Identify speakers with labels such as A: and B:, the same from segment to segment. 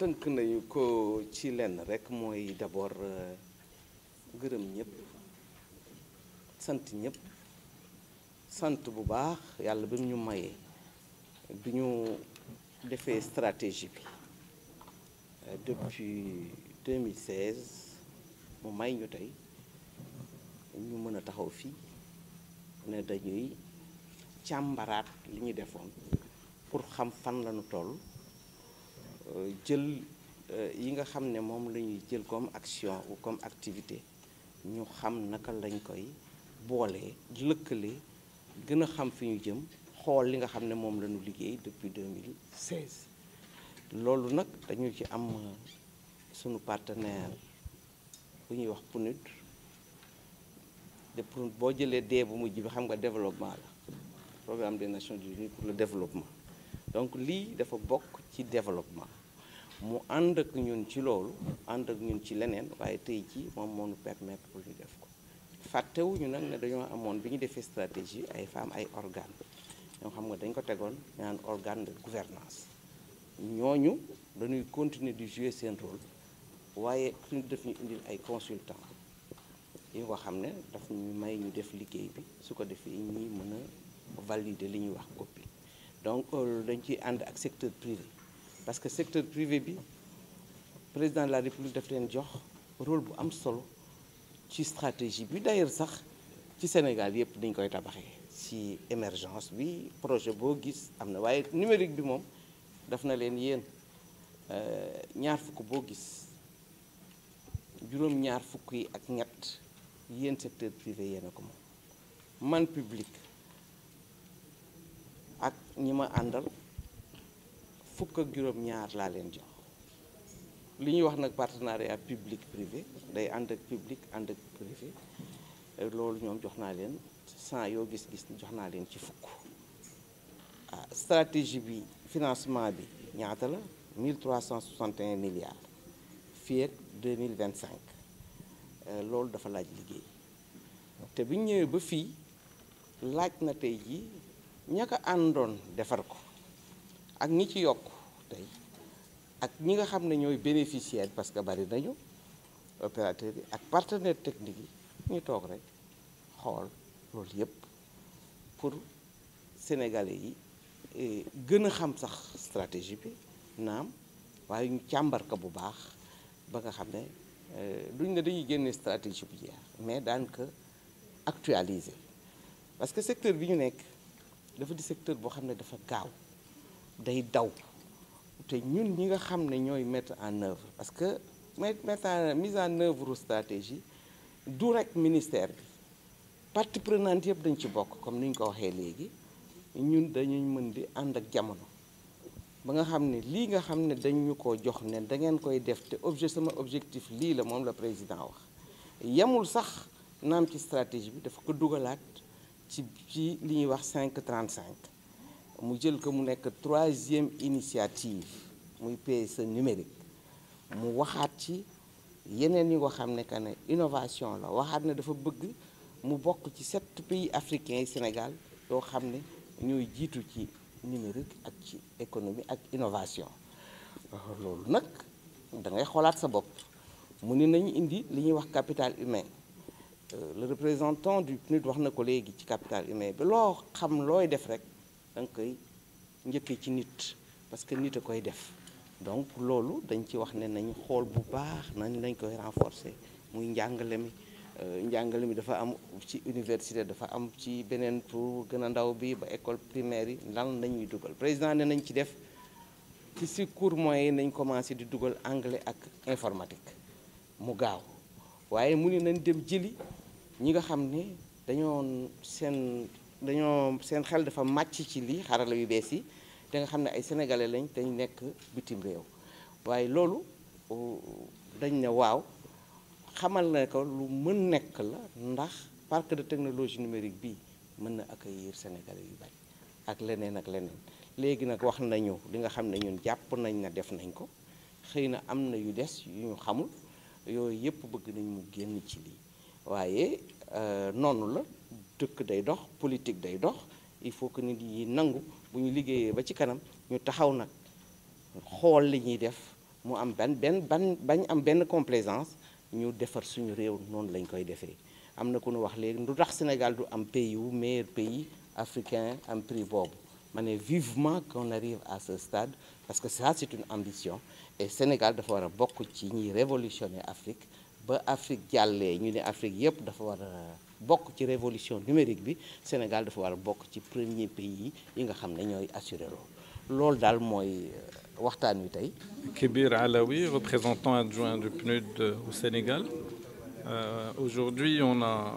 A: tënk nañu ko ci lenn rek mooy d'abord gërëm ñëpp sant ñëpp sant bu baax yàlla bi ñu mayee bi ñu defee stratégie bi depuis 2016 mu may ñu tey ñu mën a taxaw fii ne dañuy càmbaraat li ñu defoon pour xam fan lañu toll jël yi nga xam ne moom la ñuy jël comme action ou comme activité ñu xam naka lañ koy boolee lëkkale gën a xam fi ñu jëm xool li nga xam ne moom la ñu liggéey depuis 2016 loolu nag dañu ci am sunu partenaire bu ñuy wax PNUD de boo jëlee dee bu mujj bi xam nga développement la programme des Nations Unies pour le développement donc lii dafa bokk ci développement mu ànd ak ñun ci loolu ànd ak ñun ci leneen waaye tey ci moom moo ñu permettre pour ñu def ko fàttewuñu nag ne dañoo amoon bi ñu defee stratégie ay femmes ay organes ñoo xam nga dañ ko tegoon ñaan organe de gouvernance ñooñu dañuy continuer di jouer seen rôle waaye suñu def ñu indil ay consultants yi nga xam ne daf ñu may ñu def liggéey bi su ko defee ñi mën a valider li ñuy wax copie donc dañ ciy ànd ak secteur privé parce que secteur privé bi président de la république daf leen jox rôle bu am solo ci stratégie bi d'ailleurs sax ci Sénégal yëpp dañ koy tabaxee ci émergence bi projet boo gis am na waaye numérique bi moom daf na leen yéen ñaar fukk boo gis juróom ñaar fukk yi ak ñett yéen secteur privé yéen a ko moom man public ak ñi ma àndal fukk ak juróom ñaar laa leen jox li ñuy wax nag partenariat public privé day ànd ak public ànd ak privé loolu ñoom jox naa leen 100 yoo gis-gis jox naa leen ci fukk stratégie bi financement bi ñaata la 1361 milliards fii ak 2025 loolu dafa laaj liggéey te bi ñu ñëwee ba fii laaj na tey jii ña ko àndoon defar ko ak ñi ci yokk tey ak ñi nga xam ne ñooy bénéficiaire parce que bari nañu opérateurs yi ak partenaires techniques yi ñu toog rek xool loolu yépp pour sénégalais yi gën a xam sax stratégie bi naam waaye ñu càmbar ko bu baax ba nga xam ne duñ ne dañuy génne stratégie bu jeex mais daan ko actualiser parce que secteur bi ñu nekk dafa di secteur boo xam ne dafa gaaw day daw te ñun ñi nga xam ne ñooy mettre en œuvre parce que mise en œuvre stratégie du rek ministère bi partie prenante yëpp dañ ci bokk comme ni ñu ko waxee léegi ñun dañuy mën di ànd ak jamono ba nga xam ne lii nga xam ne dañu ko jox ne da ngeen koy def te sama objectif lii la moom la président wax yemul sax naam ci stratégie bi dafa ko dugalaat ci li ñuy wax 535 mu jël ko mu nekk 3e initiative muy PSE numérique mu waxaat ci yeneen yi nga xam ne que ne innovation la waxaat ne dafa bëgg mu bokk ci 7 pays africains yi Sénégal yoo xam ne ñooy jiitu ci numérique ak ci économie ak innovation loolu nag da ngay xoolaat sa bopp mu ni nañu indi li ñuy wax capital humain le représentant du PNUD wax na ko léegi ci capital humain bi loo xam looy def rek da nga koy njëkkee ci nit parce que nit a koy def donc loolu dañ ci wax ne nañu xool bu baax nañ lañ koy renforcer muy njàngale mi dafa am ci université dafa am ci beneen pour gën a ndaw bi ba école primaire yi lan lañuy dugal président ne nañ ci def ci si cours moyen yi nañ commencé di dugal anglais ak informatique mu gaaw waaye mu ni nañ dem jëli ñi nga xam ne dañoo seen xel dafa màcc ci lii xarala yu bees yi te nga xam ne ay sénégalais lañ dañ nekk bitim réew waaye loolu dañ ne waaw xamal na ko lu mën nekk la ndax parc de technologie numérique bi mën na accueillir sénégalais yu bari ak leneen ak leneen léegi nag wax nañu li nga xam ne ñun jàpp nañ na def nañ ko xëy na am na yu des yu ñu xamul yooyu yëpp bëgg nañ mu génn ci lii waaye noonu la dëkk day dox politique day dox il faut que nit yi nangu bu ñu liggéeyee ba ci kanam ñu taxaw nag xool li ñuy def mu am bañ am benn complaisance ñu defar suñu réew noonu lañ koy defee. am na ku ñu wax léegi lu tax Sénégal du am pays wu meilleur pays africain am prix boobu ma ne vivement qu'on arrive à ce stade parce que ça c'est une ambition et Sénégal dafa war a bokk ci ñiy révolutionner Afrique ba Afrique jàllee ñu ne Afrique yëpp dafa war a bokk ci révolution numérique bi Sénégal dafa war a bokk ci premier pays yi nga xam ne ñooy assuré loolu daal mooy waxtaan wi tey.
B: Kébir Alaoui, représentant adjoint du PNUD au Sénégal. Aujourd'hui, on a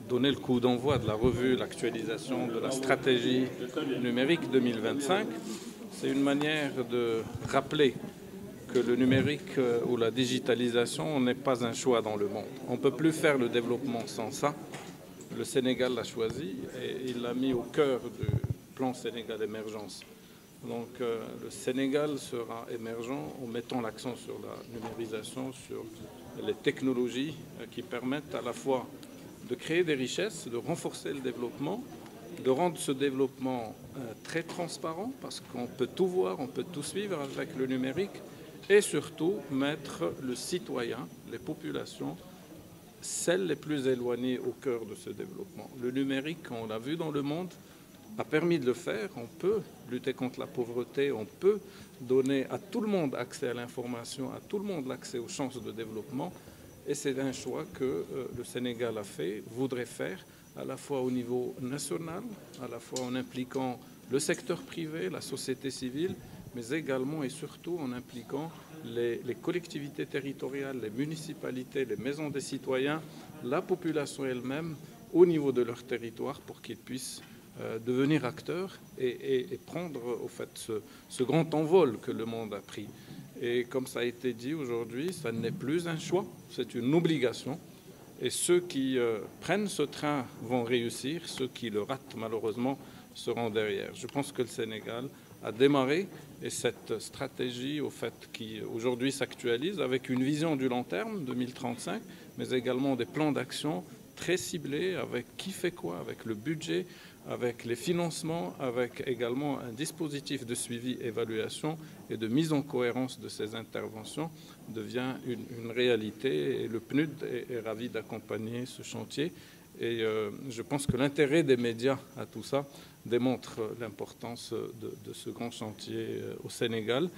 B: donné le coup d'envoi de la revue, l'actualisation de la stratégie numérique 2025. C'est une manière de rappeler que le numérique ou la digitalisation n'est pas un choix dans le monde. On ne peut plus faire le développement sans ça. Le Sénégal l'a choisi et il l'a mis au cœur du plan Sénégal Émergence. Donc le Sénégal sera émergent en mettant l'accent sur la numérisation, sur les technologies qui permettent à la fois de créer des richesses, de renforcer le développement, de rendre ce développement très transparent parce qu'on peut tout voir, on peut tout suivre avec le numérique et surtout mettre le citoyen, les populations, celles les plus éloignées au cœur de ce développement. Le numérique, on l'a vu dans le monde, a permis de le faire. On peut lutter contre la pauvreté, on peut donner à tout le monde accès à l'information, à tout le monde l'accès aux chances de développement. Et c'est un choix que le Sénégal a fait, voudrait faire, à la fois au niveau national, à la fois en impliquant le secteur privé, la société civile, mais également et surtout en impliquant les collectivités territoriales, les municipalités, les maisons des citoyens, la population elle-même, au niveau de leur territoire pour qu'ils puissent devenir acteurs et prendre au fait ce grand envol que le monde a pris. Et comme ça a été dit aujourd'hui, ça n'est plus un choix, c'est une obligation. Et ceux qui prennent ce train vont réussir, ceux qui le ratent malheureusement seront derrière. Je pense que le Sénégal a démarré et cette stratégie au fait qui aujourd'hui s'actualise avec une vision du long terme 2035, mais également des plans d'action très ciblés avec qui fait quoi, avec le budget, avec les financements, avec également un dispositif de suivi, évaluation et de mise en cohérence de ces interventions devient une réalité et le PNUD est ravi d'accompagner ce chantier. Et je pense que l'intérêt des médias à tout ça démontre l'importance de ce grand chantier au Sénégal,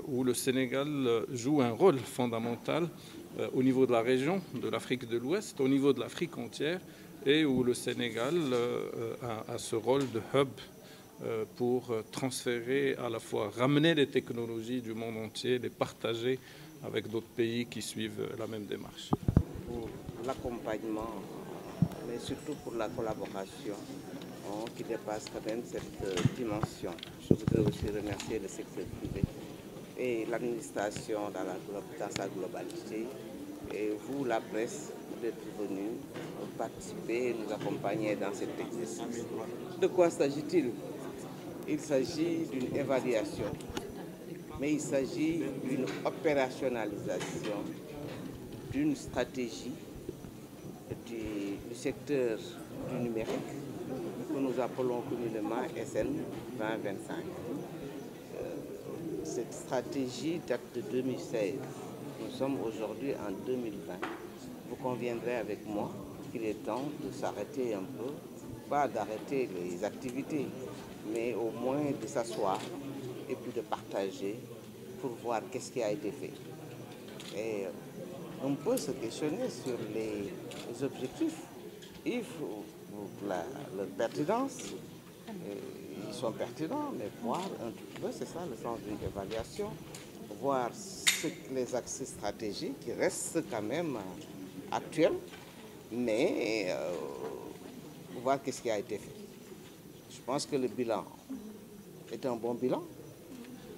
B: où le Sénégal joue un rôle fondamental au niveau de la région, de l'Afrique de l'Ouest, au niveau de l'Afrique entière, et où le Sénégal a ce rôle de hub pour transférer, à la fois ramener les technologies du monde entier, les partager avec d'autres pays qui suivent la même démarche.
A: Pour l'accompagnement, mais surtout pour la collaboration qui dépasse quand même cette dimension. Je voudrais aussi remercier le secteur privé et l'administration dans sa globalité et vous, la presse, d'être venus participer, nous accompagner dans cet exercice. De quoi s'agit-il? Il s'agit d'une évaluation, mais il s'agit d'une opérationnalisation d'une stratégie du secteur du numérique que nous appelons communément SN 2025. Cette stratégie date de 2016. Nous sommes aujourd'hui en 2020. Vous conviendrez avec moi qu'il est temps de s'arrêter un peu, pas d'arrêter les activités, mais au moins de s'asseoir et puis de partager pour voir qu'est-ce qui a été fait. Et on peut se questionner sur les objectifs, il faut leur pertinence. Ils sont pertinents, mais voir un petit peu, c'est ça le sens d'une évaluation, voir les axes stratégiques qui restent quand même actuels, mais voir qu'est-ce qui a été fait. Je pense que le bilan est un bon bilan,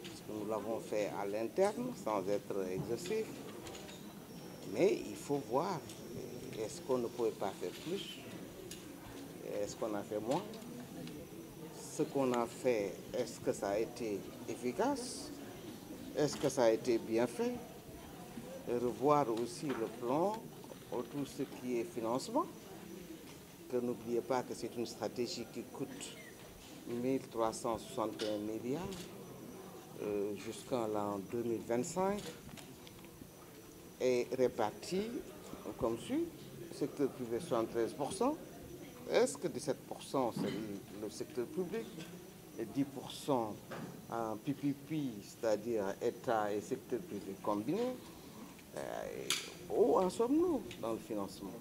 A: parce que nous l'avons fait à l'interne, sans être exhaustif, mais il faut voir, est-ce qu'on ne pouvait pas faire plus? Est-ce qu'on a fait moins? Ce qu'on a fait, est-ce que ça a été efficace? Est-ce que ça a été bien fait? Et revoir aussi le plan, tout ce qui est financement, que n'oubliez pas que c'est une stratégie qui coûte 1361 milliards, jusqu'en l'an 2025 est réparti comme suit. Secteur privé 73%. Est-ce que 17% c'est le secteur public et 10% en PPP, c'est-à-dire État et secteur privé combiné? Où en sommes-nous dans le financement?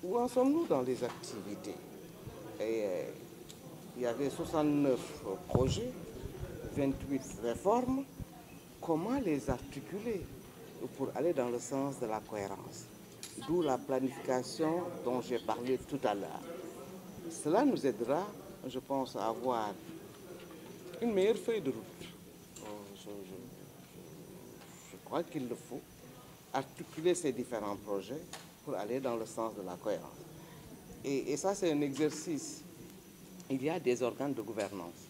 A: Où en sommes-nous dans les activités? Il y avait 69 projets, 28 réformes. Comment les articuler pour aller dans le sens de la cohérence? D'où la planification dont j'ai parlé tout à l'heure. Cela nous aidera, je pense, à avoir une meilleure feuille de route. Je crois qu'il le faut articuler ces différents projets pour aller dans le sens de la cohérence. Et ça, c'est un exercice. Il y a des organes de gouvernance,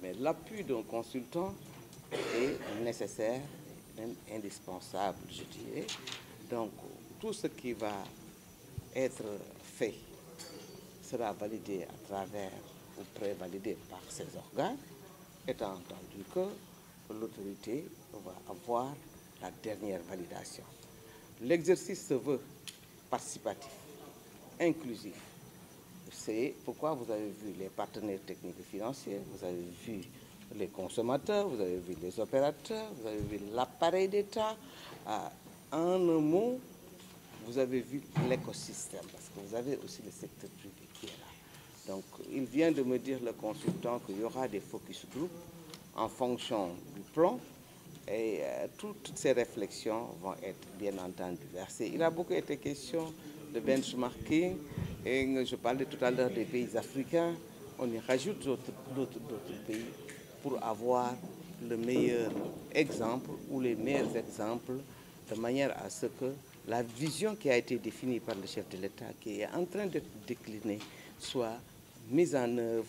A: mais l'appui d'un consultant est nécessaire, même indispensable, je dirais. Donc, tout ce qui va être fait sera validé à travers ou prévalidé par ces organes, étant entendu que l'autorité va avoir la dernière validation. L'exercice se veut participatif, inclusif. C'est pourquoi vous avez vu les partenaires techniques et financiers, vous avez vu les consommateurs, vous avez vu les opérateurs, vous avez vu l'appareil d'État. En un mot, vous avez vu l'écosystème, parce que vous avez aussi le secteur privé qui est là. Donc, il vient de me dire, le consultant, qu'il y aura des focus group en fonction du plan, et toutes ces réflexions vont être bien entendu versées. Il a beaucoup été question de benchmarking, et je parlais tout à l'heure des pays africains. On y rajoute d'autres pays pour avoir le meilleur exemple ou les meilleurs exemples, de manière à ce que la vision qui a été définie par le chef de l'État, qui est en train d'être déclinée, soit mise en œuvre,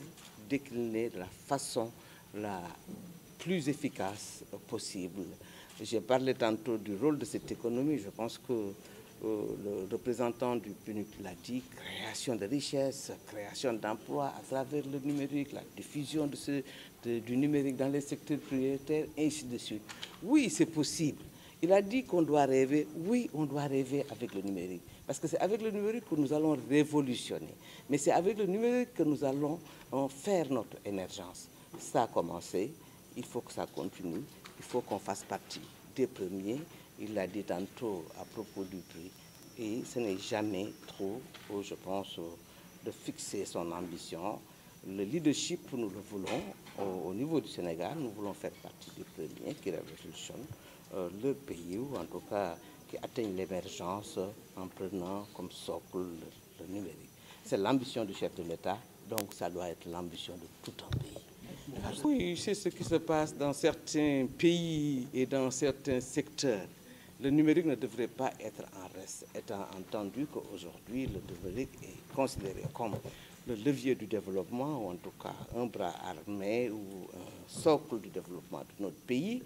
A: déclinée de la façon la plus efficace possible. J'ai parlé tantôt du rôle de cette économie. Je pense que le représentant du PNUD l'a dit, création de richesses, création d'emplois à travers le numérique, la diffusion du numérique dans les secteurs prioritaires, et ainsi de suite. Oui, c'est possible. Il a dit qu'on doit rêver. Oui, on doit rêver avec le numérique. Parce que c'est avec le numérique que nous allons révolutionner. Mais c'est avec le numérique que nous allons faire notre émergence. Ça a commencé, il faut que ça continue, il faut qu'on fasse partie des premiers. Il l'a dit tantôt à propos du prix. Et ce n'est jamais trop, je pense, de fixer son ambition. Le leadership, nous le voulons au niveau du Sénégal. Nous voulons faire partie des premiers qui révolutionnent le pays, ou en tout cas qui atteignent l'émergence en prenant comme socle le numérique. C'est l'ambition du chef de l'État, donc ça doit être l'ambition de tout un pays. Oui, c'est ce qui se passe dans certains pays et dans certains secteurs. Le numérique ne devrait pas être en reste, étant entendu qu'aujourd'hui, le numérique est considéré comme le levier du développement, ou en tout cas un bras armé ou un socle du développement de notre pays.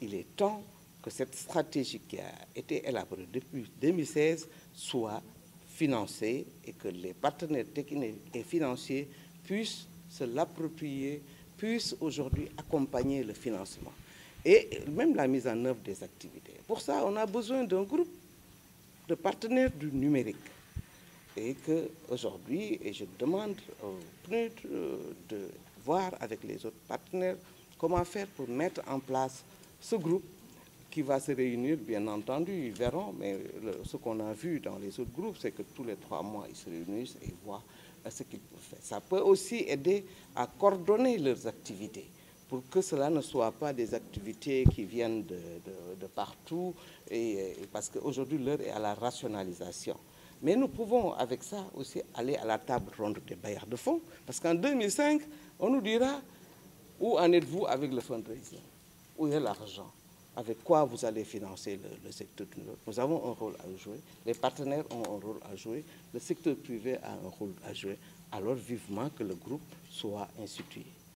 A: Il est temps que cette stratégie qui a été élaborée depuis 2016 soit financée et que les partenaires techniques et financiers puissent se l'approprier, puissent aujourd'hui accompagner le financement et même la mise en œuvre des activités. Pour ça, on a besoin d'un groupe de partenaires du numérique. Et qu'aujourd'hui, et je demande au PNUD de voir avec les autres partenaires comment faire pour mettre en place ce groupe qui va se réunir, bien entendu, ils verront, mais ce qu'on a vu dans les autres groupes, c'est que tous les 3 mois, ils se réunissent et voient ce qu'ils peuvent faire. Ça peut aussi aider à coordonner leurs activités, pour que cela ne soit pas des activités qui viennent de partout, parce qu'aujourd'hui, l'heure est à la rationalisation. Mais nous pouvons, avec ça, aussi aller à la table ronde des bailleurs de fonds, parce qu'en 2005, on nous dira où en êtes-vous avec le fundraising, où est l'argent, avec quoi vous allez financer le secteur privé. Nous avons un rôle à jouer, les partenaires ont un rôle à jouer, le secteur privé a un rôle à jouer. Alors vivement que le groupe soit institué.